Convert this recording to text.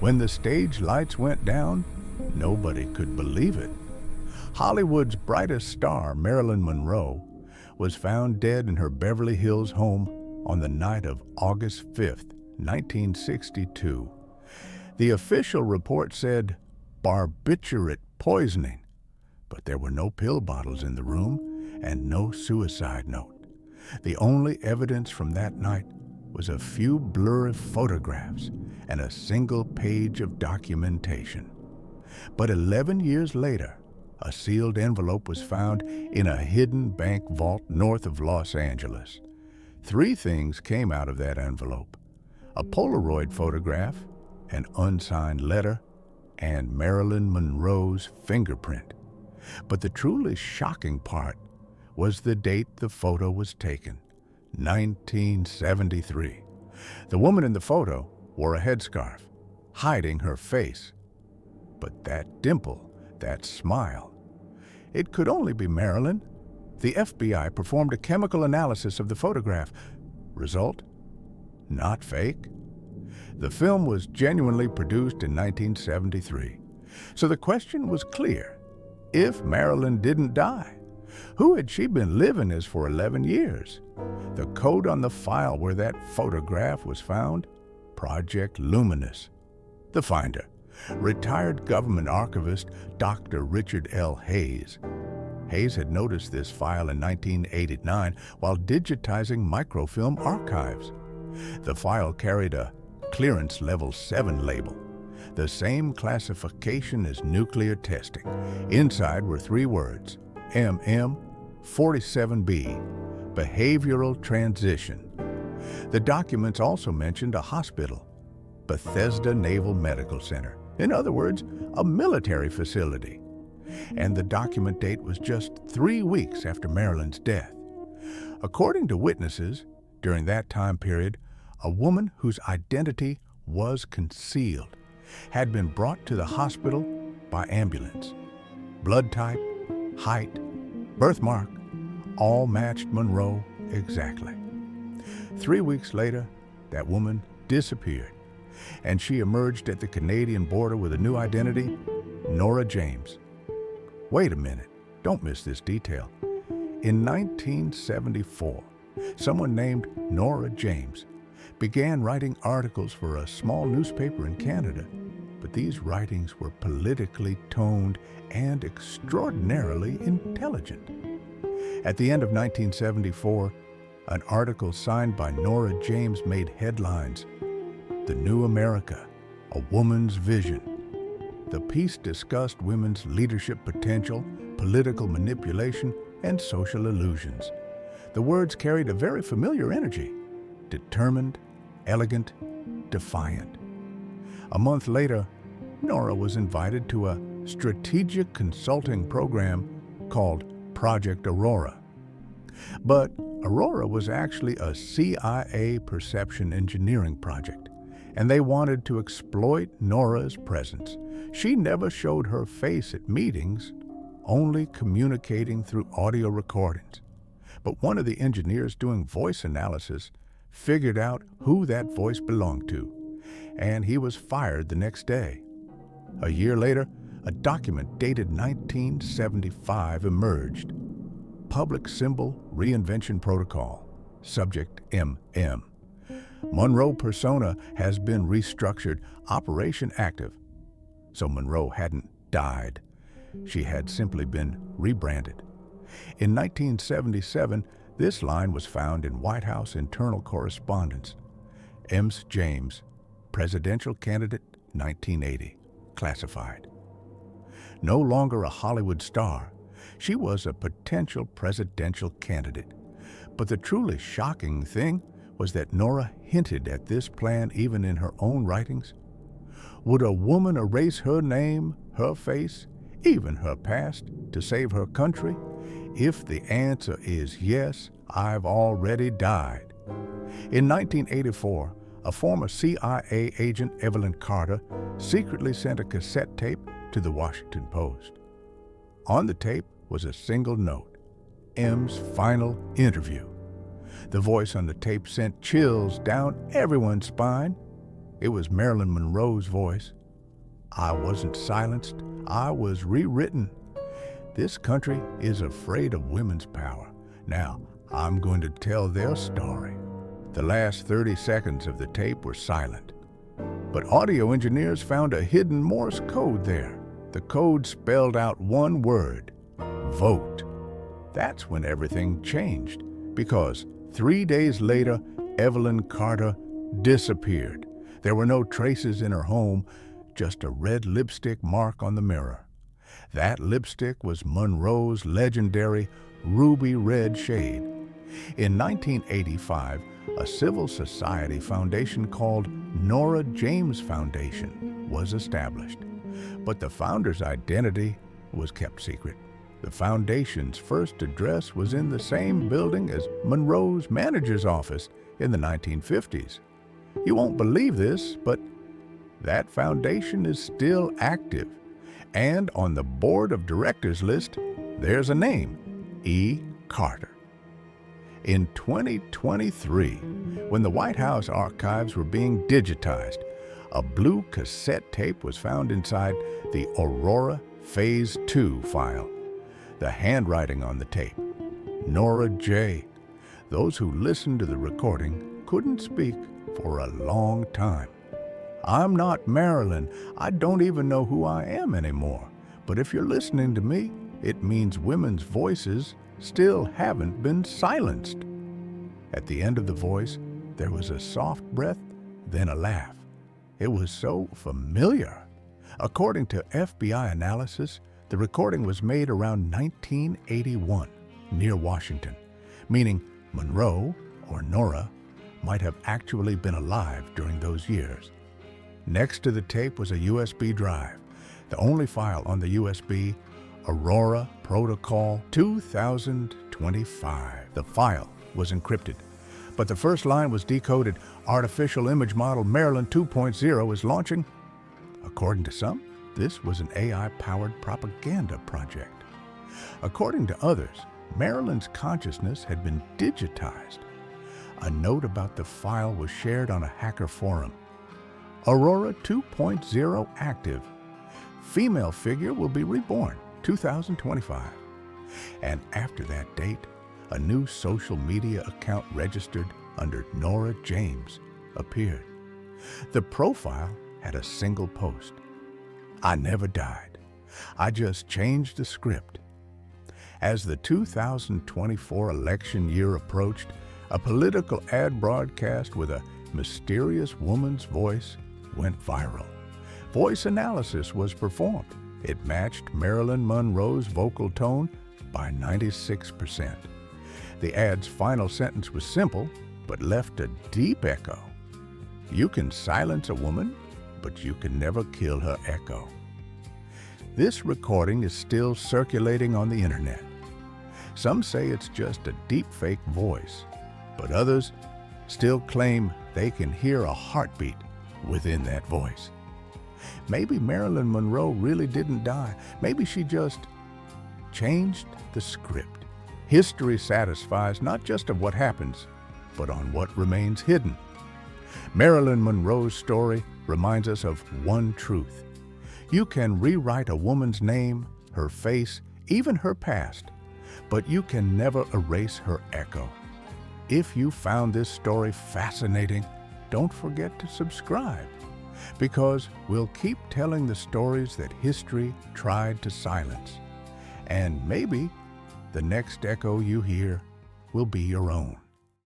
When the stage lights went down, nobody could believe it. Hollywood's brightest star, Marilyn Monroe, was found dead in her Beverly Hills home on the night of August 5th, 1962. The official report said barbiturate poisoning, but there were no pill bottles in the room and no suicide note. The only evidence from that night was a few blurry photographs and a single page of documentation. But 11 years later, a sealed envelope was found in a hidden bank vault north of Los Angeles. 3 things came out of that envelope: a Polaroid photograph, an unsigned letter, and Marilyn Monroe's fingerprint. But the truly shocking part was the date the photo was taken, 1973. The woman in the photo wore a headscarf, hiding her face. But that dimple, that smile, it could only be Marilyn. The FBI performed a chemical analysis of the photograph. Result? Not fake. The film was genuinely produced in 1973. So the question was clear. If Marilyn didn't die, who had she been living as for 11 years? The code on the file where that photograph was found? Project Luminous. The finder, retired government archivist Dr. Richard L. Hayes. Hayes had noticed this file in 1989 while digitizing microfilm archives. The file carried a Clearance Level 7 label, the same classification as nuclear testing. Inside were 3 words: MM-47B, Behavioral Transition. The documents also mentioned a hospital, Bethesda Naval Medical Center. In other words, a military facility. And the document date was just 3 weeks after Marilyn's death. According to witnesses, during that time period, a woman whose identity was concealed had been brought to the hospital by ambulance. Blood type, height, birthmark, all matched Monroe exactly. 3 weeks later, that woman disappeared, and she emerged at the Canadian border with a new identity, Nora James. Wait a minute, don't miss this detail. In 1974, someone named Nora James began writing articles for a small newspaper in Canada, but these writings were politically toned and extraordinarily intelligent. At the end of 1974, an article signed by Nora James made headlines. The New America, a Woman's Vision. The piece discussed women's leadership potential, political manipulation, and social illusions. The words carried a very familiar energy: determined, elegant, defiant. A month later, Nora was invited to a strategic consulting program called Project Aurora. But Aurora was actually a CIA perception engineering project, and they wanted to exploit Nora's presence. She never showed her face at meetings, only communicating through audio recordings. But one of the engineers doing voice analysis figured out who that voice belonged to, and he was fired the next day. A year later, a document dated 1975 emerged. Public Symbol Reinvention Protocol, subject MM. Monroe persona has been restructured, operation active. So Monroe hadn't died. She had simply been rebranded. In 1977, this line was found in White House internal correspondence. Ms. James, presidential candidate, 1980, classified. No longer a Hollywood star, she was a potential presidential candidate. But the truly shocking thing was that Nora hinted at this plan even in her own writings. Would a woman erase her name, her face, even her past, to save her country? If the answer is yes, I've already died. In 1984, a former CIA agent, Evelyn Carter, secretly sent a cassette tape to the Washington Post. On the tape was a single note: M's final interview. The voice on the tape sent chills down everyone's spine. It was Marilyn Monroe's voice. I wasn't silenced, I was rewritten. This country is afraid of women's power. Now, I'm going to tell their story. The last 30 seconds of the tape were silent, but audio engineers found a hidden Morse code there. The code spelled out one word: vote. That's when everything changed, because 3 days later, Evelyn Carter disappeared. There were no traces in her home, just a red lipstick mark on the mirror. That lipstick was Monroe's legendary ruby red shade. In 1985, a civil society foundation called Nora James Foundation was established, but the founder's identity was kept secret. The foundation's first address was in the same building as Monroe's manager's office in the 1950s. You won't believe this, but that foundation is still active. And on the board of directors list, there's a name: E. Carter. In 2023, when the White House archives were being digitized, a blue cassette tape was found inside the Aurora Phase 2 file. The handwriting on the tape: Nora J. Those who listened to the recording couldn't speak for a long time. I'm not Marilyn. I don't even know who I am anymore. But if you're listening to me, it means women's voices still haven't been silenced. At the end of the voice, there was a soft breath, then a laugh. It was so familiar. According to FBI analysis, the recording was made around 1981 near Washington, meaning Monroe or Nora might have actually been alive during those years. Next to the tape was a USB drive, the only file on the USB, Aurora Protocol 2025. The file was encrypted, but the first line was decoded. Artificial image model Marilyn 2.0 is launching. According to some, this was an AI-powered propaganda project. According to others, Marilyn's consciousness had been digitized. A note about the file was shared on a hacker forum. Aurora 2.0 active. Female figure will be reborn 2025. And after that date, a new social media account registered under Nora James appeared. The profile had a single post: I never died. I just changed the script. As the 2024 election year approached, a political ad broadcast with a mysterious woman's voice went viral. Voice analysis was performed. It matched Marilyn Monroe's vocal tone by 96%. The ad's final sentence was simple, but left a deep echo. You can silence a woman, but you can never kill her echo. This recording is still circulating on the internet. Some say it's just a deep-fake voice, but others still claim they can hear a heartbeat within that voice. Maybe Marilyn Monroe really didn't die. Maybe she just changed the script. History satisfies not just of what happens, but on what remains hidden. Marilyn Monroe's story reminds us of one truth. You can rewrite a woman's name, her face, even her past, but you can never erase her echo. If you found this story fascinating, don't forget to subscribe, because we'll keep telling the stories that history tried to silence. And maybe the next echo you hear will be your own.